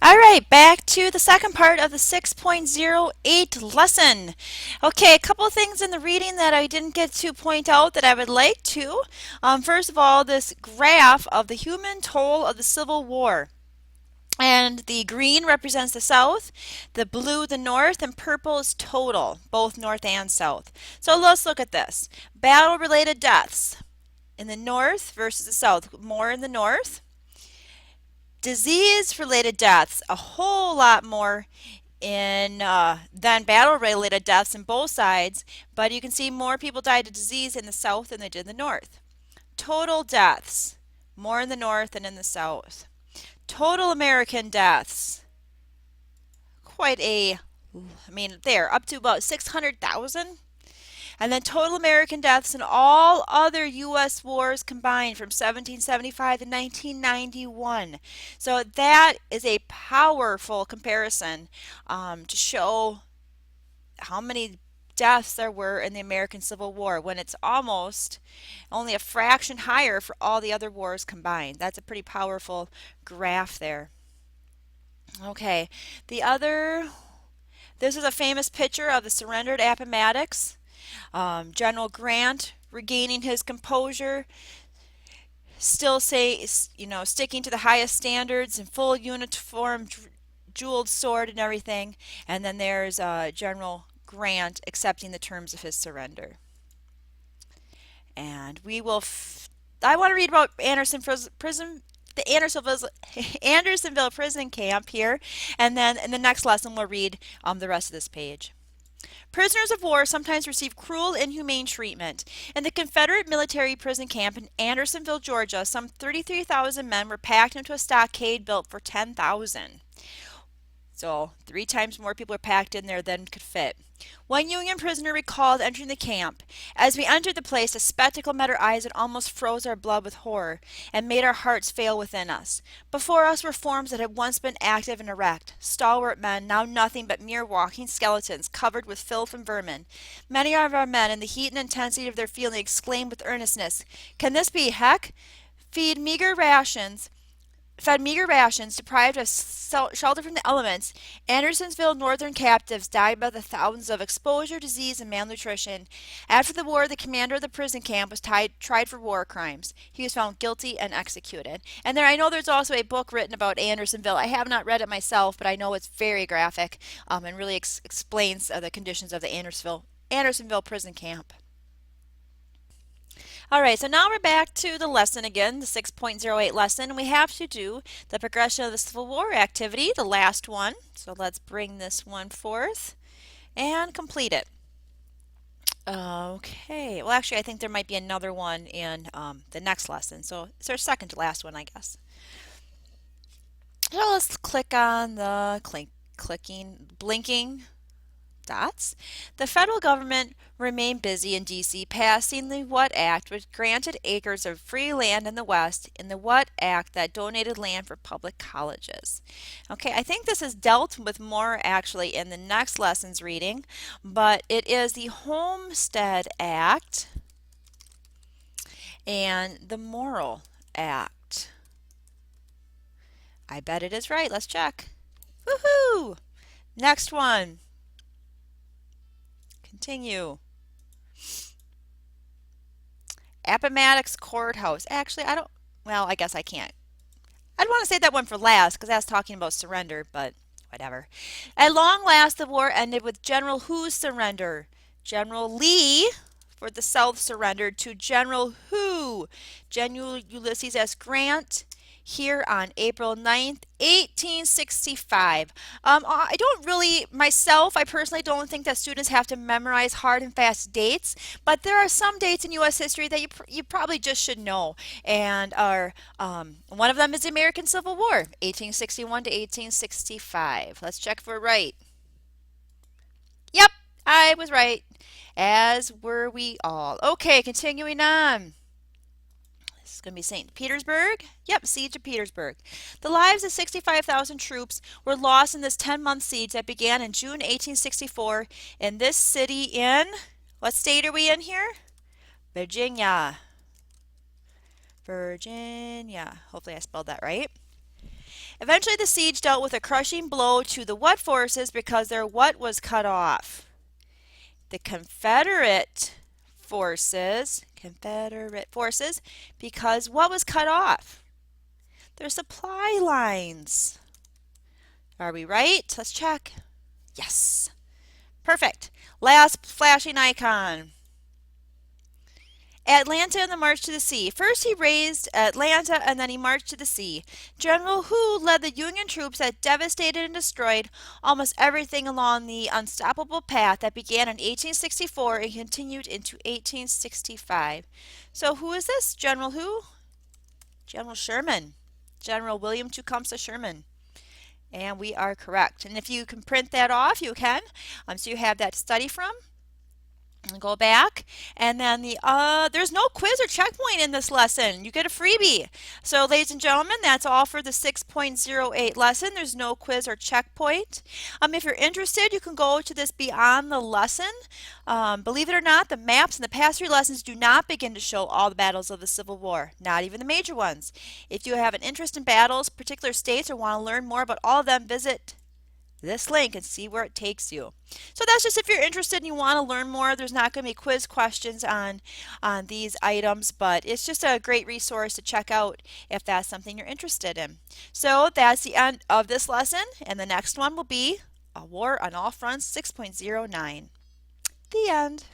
All right, back to the second part of the 6.08 lesson. Okay, a couple of things in the reading that I didn't get to point out that I would like to. First of all, this graph of the human toll of the Civil War. And the green represents the South, the blue the North, and purple is total, both North and South. So let's look at this. Battle-related deaths in the North versus the South. More in the North. Disease-related deaths, a whole lot more in than battle-related deaths in both sides, but you can see more people died of disease in the South than they did in the North. Total deaths, more in the North than in the South. Total American deaths, quite they're up to about 600,000. And then total American deaths in all other U.S. wars combined from 1775 to 1991. So that is a powerful comparison to show how many deaths there were in the American Civil War when it's almost only a fraction higher for all the other wars combined. That's a pretty powerful graph there. Okay, the other, this is a famous picture of the surrendered Appomattox. General Grant regaining his composure, still sticking to the highest standards in full uniform, jeweled sword and everything. And then there's General Grant accepting the terms of his surrender. And I want to read about prison, the Andersonville prison camp here, and then in the next lesson we'll read the rest of this page. Prisoners of war sometimes receive cruel, inhumane treatment. In the Confederate military prison camp in Andersonville, Georgia, some 33,000 men were packed into a stockade built for 10,000. So 3 times more people were packed in there than could fit. One Union prisoner recalled entering the camp. As we entered the place, a spectacle met our eyes and almost froze our blood with horror, and made our hearts fail within us. Before us were forms that had once been active and erect, stalwart men, now nothing but mere walking skeletons, covered with filth and vermin. Many of our men, in the heat and intensity of their feeling, exclaimed with earnestness, "Can this be heck?" Feed meager rations Fed meager rations, deprived of shelter from the elements, Andersonville Northern captives died by the thousands of exposure, disease, and malnutrition. After the war, the commander of the prison camp was tried for war crimes. He was found guilty and executed. And I know there's also a book written about Andersonville. I have not read it myself, but I know it's very graphic and really explains the conditions of the Andersonville prison camp. All right, so now we're back to the lesson again, the 6.08 lesson. We have to do the progression of the Civil War activity, the last one. So let's bring this one forth and complete it. Okay, well actually I think there might be another one in the next lesson. So it's our second to last one, I guess. So let's click on the blinking dots. The federal government remained busy in D.C. passing the Watt Act, which granted acres of free land in the West, in the Watt Act that donated land for public colleges. Okay, I think this is dealt with more actually in the next lesson's reading, but it is the Homestead Act and the Morrill Act. I bet it is right. Let's check. Woohoo! Next one. Continue. Appomattox Courthouse. Actually, I guess I can't. I'd want to say that one for last because that's talking about surrender, but whatever. At long last, the war ended with General Who's surrender. General Lee for the South surrendered to General Who, General Ulysses S. Grant, here on April 9th, 1865. I don't really, myself, I personally don't think that students have to memorize hard and fast dates, but there are some dates in U.S. history that you probably just should know. And one of them is the American Civil War, 1861 to 1865. Let's check if we're right. Yep, I was right, as were we all. Okay, continuing on. This is going to be St. Petersburg. Yep, Siege of Petersburg. The lives of 65,000 troops were lost in this 10-month siege that began in June 1864 in this city in, what state are we in here? Virginia. Virginia. Hopefully I spelled that right. Eventually the siege dealt with a crushing blow to the what forces because their what was cut off? The Confederate forces, because what was cut off? Their supply lines. Are we right? Let's check. Yes. Perfect. Last flashing icon. Atlanta and the March to the Sea. First he raised Atlanta and then he marched to the sea. General Hu led the Union troops that devastated and destroyed almost everything along the unstoppable path that began in 1864 and continued into 1865. So who is this? General Hu? General Sherman. General William Tecumseh Sherman. And we are correct. And if you can print that off, you can. So you have that to study from. Go back, and then there's no quiz or checkpoint in this lesson. You get a freebie. So ladies and gentlemen, that's all for the 6.08 lesson. There's no quiz or checkpoint. If you're interested, you can go to this Beyond the Lesson. Believe it or not, the maps in the past 3 lessons do not begin to show all the battles of the Civil War, not even the major ones. If you have an interest in battles, particular states, or want to learn more about all of them, visit this link and see where it takes you. So that's just if you're interested and you want to learn more. There's not going to be quiz questions on these items, but it's just a great resource to check out if that's something you're interested in. So that's the end of this lesson, and the next one will be A War on All Fronts 6.09. The end.